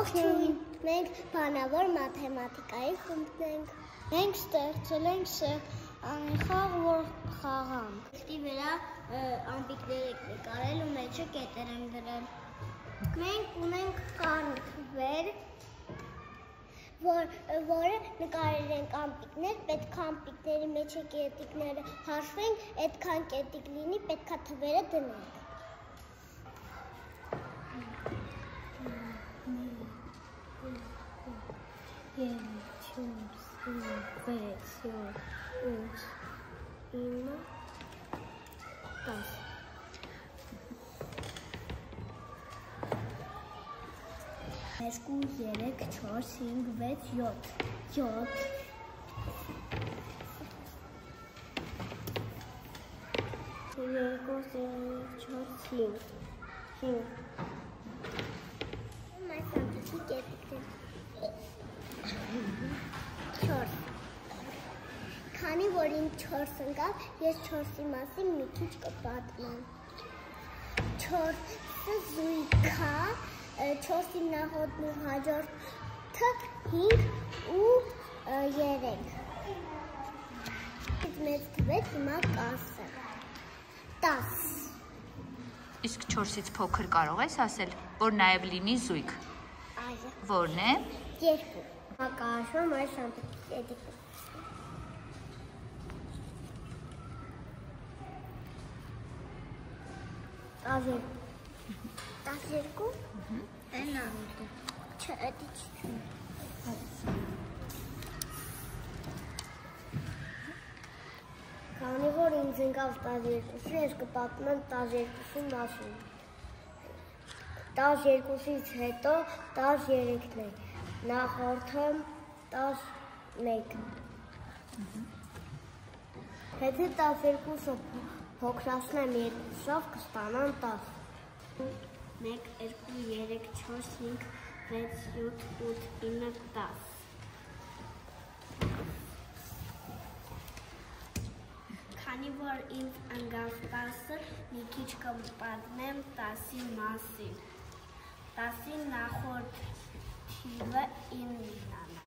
Ողջույն, մենք բանավոր մաթեմատիկայի խումբն ենք։ Մենք ստեղծել ենք խաղ, որ խաղանք։ Ստի վրա ամպիկներ եք նկարել ու մեջը կետեր ենք դրել։ Մենք ունենք կառնվեր, որը նկարել ենք ամպիկներ, պետք է ամպիկների մեջը կետիկները հաշվենք, այդքան կետիկ լինի, պետք է թվերը դնենք։ 2, 4, 5, 6, 7, 8, 9, 10 2, 3, 4, 5, 6, 7 Քանի որ ինձ 4 ընկավ, ես 4-ի մասին մի քիչ կպատմեմ։ 4-ը զույգ է, 4-ի նախորդն ու հաջորդը 5 ու 3։ Մեծ թվեց հիմա 10։ Իսկ 4-ից փոքր կարող ես ասել, որ նաև լինի զույգ։ Այո։ Որն է։ 2։ Հակաշում այս ամպիկը։ 12։ Այնա։ Չըդիչ։ Քանի որ ինձ ընկավ 12-ը, ես կպատմեմ 12-ի մասին։ 12-ից հետո 13-ն է, նախորդը 11։ Եթե 12-ը փոքրացնեմ 2-ով կստանամ 10։ 1, 2, 3, 4, 5, 6, 7, 8, 9, 10։ Քանի որ ինձ ընկավ 10-ը, մի քիչ կպատմեմ 10-ի մասին։ 10-ի նախորդ թիվը 9-ն է։